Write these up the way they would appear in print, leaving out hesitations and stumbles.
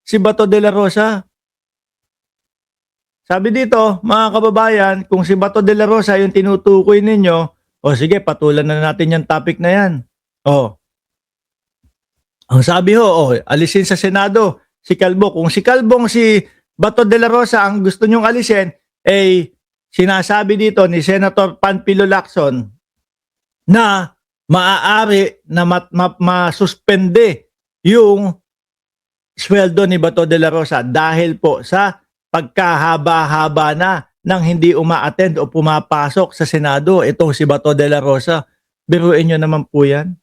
si Bato de la Rosa. Sabi dito, mga kababayan, kung si Bato de la Rosa yung tinutukoy ninyo, o sige, patulan na natin yung topic na yan. Ang sabi alisin sa Senado si Calvo. Kung si Calvong si Bato de la Rosa ang gusto nyong alisin, sinasabi dito ni Senator Panfilo Lacson na maaari na masuspende yung sweldo ni Bato de la Rosa dahil po sa pagkahaba-haba na nang hindi uma-attend o pumapasok sa Senado itong si Bato de la Rosa. Biruin nyo naman po yan.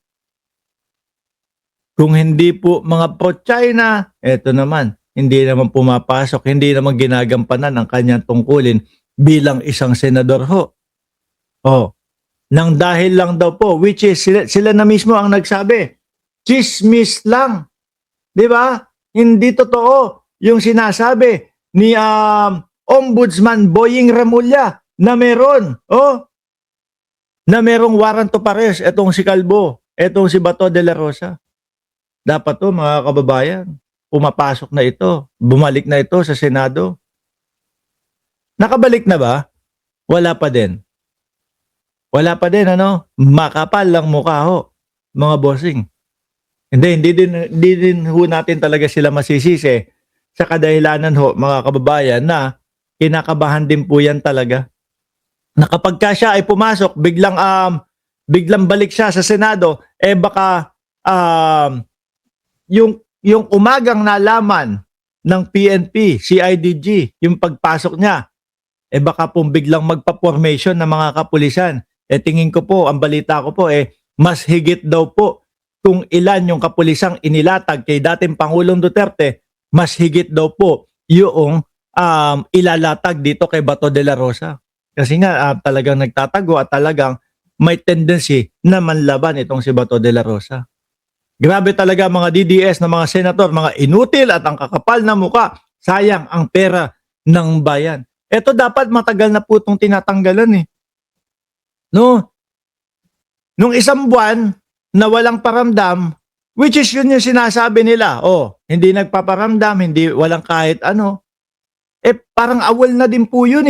Kung hindi po mga pro-China, eto naman, hindi naman pumapasok, hindi naman ginagampanan ang kanyang tungkulin bilang isang senador ho. Nang dahil lang daw po, which is sila na mismo ang nagsabi, chismis lang. Di ba? Hindi totoo yung sinasabi ni Ombudsman Boying Remulla na meron, na merong warrant of arrest etong si Calvo, etong si Bato de la Rosa. Dapat mga kababayan, pumapasok na ito, bumalik na ito sa Senado. Nakabalik na ba? Wala pa din. Wala pa din, makapal lang mukha mga bossing. Hindi din ho natin talaga sila masisisi sa kadahilanan mga kababayan na kinakabahan din po yan talaga. Na kapag siya ay pumasok, biglang balik siya sa Senado, baka yung umagang nalaman ng PNP, CIDG, yung pagpasok niya, baka pong biglang magpa-formation ng mga kapulisan. Tingin ko po, ang balita ko po, mas higit daw po kung ilan yung kapulisang inilatag kay dating Pangulong Duterte, mas higit daw po yung ilalatag dito kay Bato de la Rosa. Kasi nga talagang nagtatago at talagang may tendency na manlaban itong si Bato de la Rosa. Grabe talaga mga DDS na mga senator, mga inutil at ang kakapal na muka. Sayang ang pera ng bayan. Ito dapat matagal na po itong tinatanggalan Nung isang buwan na walang paramdam, which is yun yung sinasabi nila. Hindi nagpaparamdam, walang kahit ano. Parang awol na din po yun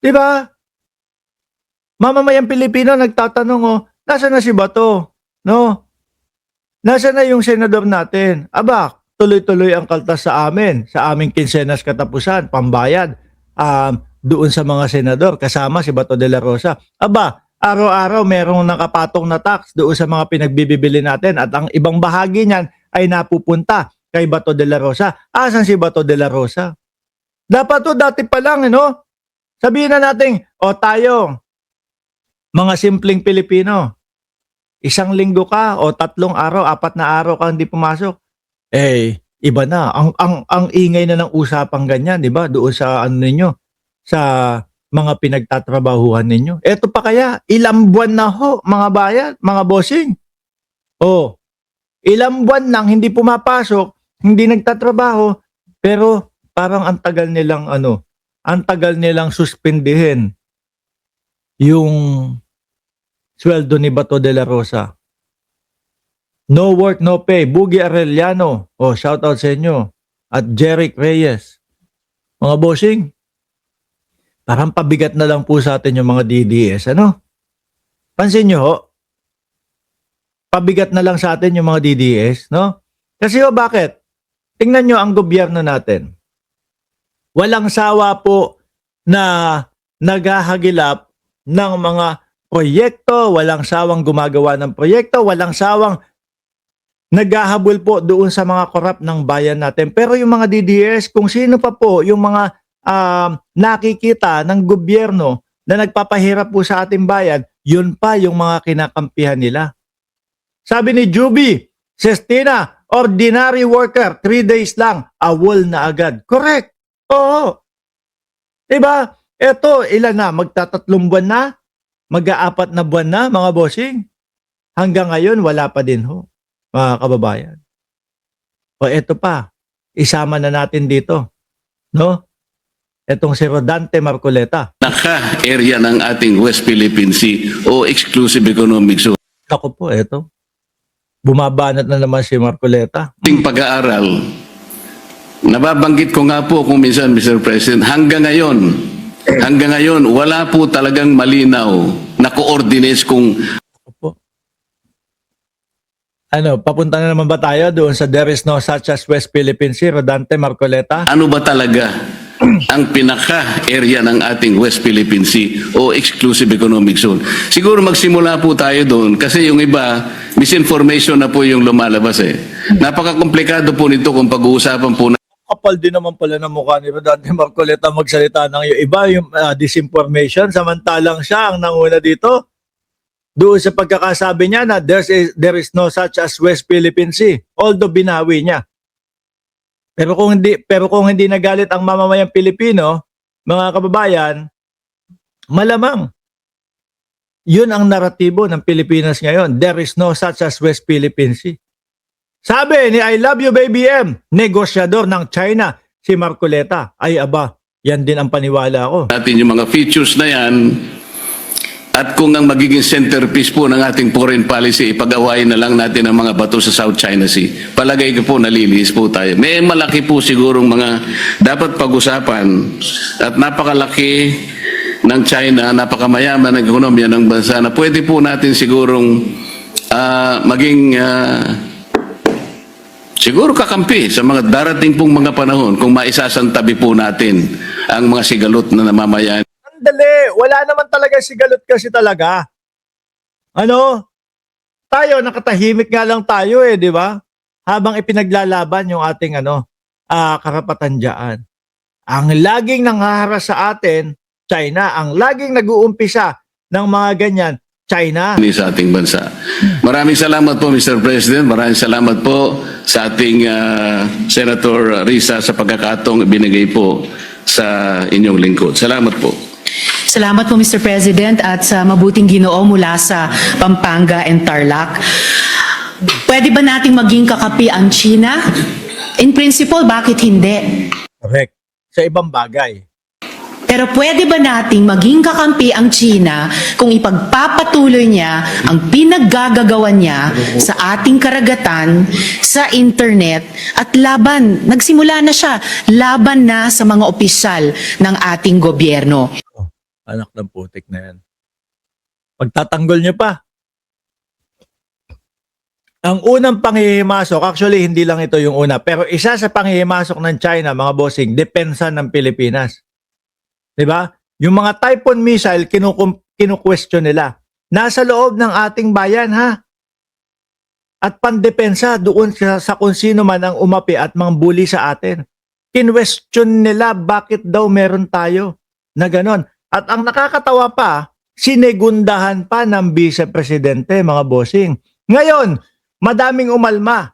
Diba? Mamamayang Pilipino nagtatanong, nasaan na si Bato? Nasaan na yung senador natin? Tuloy-tuloy ang kaltas sa amin, sa aming kinsenas katapusan, pambayad, doon sa mga senador, kasama si Bato de la Rosa. Araw-araw merong nakapatong na tax doon sa mga pinagbibili natin at ang ibang bahagi niyan ay napupunta kay Bato de la Rosa. Asan si Bato de la Rosa? Dapat dati pa lang, sabihin na natin, tayo, mga simpleng Pilipino, 1 linggo ka o 3 araw, 4 na araw ka hindi pumasok. Iba na. Ang ingay na ng usapang ganyan, di ba? Doon sa ninyo, sa mga pinagtatrabahuhan ninyo. Eto pa kaya, ilang buwan na mga bayan, mga bossing. Ilang buwan nang hindi pumapasok, hindi nagtatrabaho, pero parang ang tagal nilang suspindihin yung sweldo ni Bato de la Rosa. No work, no pay. Bugi Arellano. Shout out sa inyo. At Jeric Reyes. Mga bossing, parang pabigat na lang po sa atin yung mga DDS. Pansin nyo pabigat na lang sa atin yung mga DDS, Kasi bakit? Tingnan nyo ang gobyerno natin. Walang sawa po na naghahagilap ng mga proyekto, walang sawang gumagawa ng proyekto, walang sawang naghahabol po doon sa mga korap ng bayan natin. Pero yung mga DDS, kung sino pa po yung mga nakikita ng gobyerno na nagpapahirap po sa ating bayan, yun pa yung mga kinakampihan nila. Sabi ni Juby Sestina, ordinary worker, 3 days lang, awol na agad. Correct. Oo. Diba? Eto, ilan na? Magta-3 buwan na? Mag-4 na buwan na, mga bossing? Hanggang ngayon, wala pa din mga kababayan. Eto pa, isama na natin dito. Etong si Rodante Marcoleta. Naka-area ng ating West Philippine Sea o exclusive economic zone. Ako po, eto. bumabanat na naman si Marcoleta. Ting pag-aaral, nababanggit ko nga po kung minsan, Mr. President, hanggang ngayon, wala po talagang malinaw na coordinates kung Opo. Ano, papunta na naman ba tayo doon sa there is no such as West Philippine Sea, Rodante Marcoleta? ano ba talaga ang pinaka-area ng ating West Philippine Sea o Exclusive Economic Zone. Siguro magsimula po tayo doon kasi yung iba, misinformation na po yung lumalabas eh. Napaka-komplikado po nito kung pag-uusapan po na Kapal din naman pala ng mukha ni Rodante Marcoleta magsalita ng yung iba, yung disinformation, samantalang siya ang nanguna dito. Doon sa pagkakasabi niya na there is no such as West Philippine Sea, although binawi niya. Pero kung hindi nagalit ang mamamayang Pilipino, mga kababayan, malamang yun ang naratibo ng Pilipinas ngayon. There is no such as West Philippine Sea. Sabi ni I Love You Baby M, negosyador ng China, si Marcoleta. Ay aba, yan din ang paniwala ko. natin yung mga features na yan at kung ang magiging centerpiece po ng ating foreign policy, ipag-awayin na lang natin ang mga bato sa South China Sea. Palagay ko po nalilihis po tayo. May malaki po sigurong mga dapat pag-usapan at napakalaki ng China, napakamayaman ng ekonomiya ng bansa na pwede po natin sigurong maging siguro kakampi sa mga darating pong mga panahon kung maisasantabi po natin ang mga sigalot na namamayan. Andali, wala naman talaga sigalot kasi talaga. Ano? Tayo, nakatahimik nga lang tayo di ba? Habang ipinaglalaban yung ating karapatan dyan. Ang laging nanghaharas sa atin, China. Ang laging nag-uumpisa ng mga ganyan, China. Sa ating bansa. Maraming salamat po, Mr. President. Maraming salamat po sa ating Senator Risa sa pagkakataong binigay po sa inyong lingkod. Salamat po. Salamat po, Mr. President, at sa mabuting Ginoo mula sa Pampanga and Tarlac. Pwede ba nating maging kakapi ang China? In principle, bakit hindi? Correct. Sa ibang bagay. Pero pwede ba nating maging kakampi ang China kung ipagpapatuloy niya ang pinaggagawan niya sa ating karagatan, sa internet, at nagsimula na siya, laban na sa mga opisyal ng ating gobyerno. Anak ng putik na yan. Pagtatanggol niyo pa. Ang unang panghihimasok, actually hindi lang ito yung una, pero isa sa panghihimasok ng China, mga bossing, depensa ng Pilipinas. 'Di ba? Yung mga Typhoon missile, kinu-question nila. Nasa loob ng ating bayan, ha? At pandepensa doon sa kung sino man ang umapi at mangbuli sa atin. Kinwestiyon nila bakit daw meron tayo na ganon. At ang nakakatawa pa, sinegundahan pa ng Vice Presidente, mga bossing. Ngayon, madaming umalma.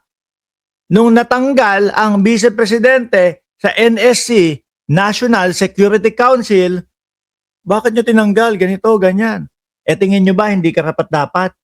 Nung natanggal ang Vice Presidente sa NSC, National Security Council, bakit nyo tinanggal? Ganito, ganyan. E tingin nyo ba hindi karapat-dapat?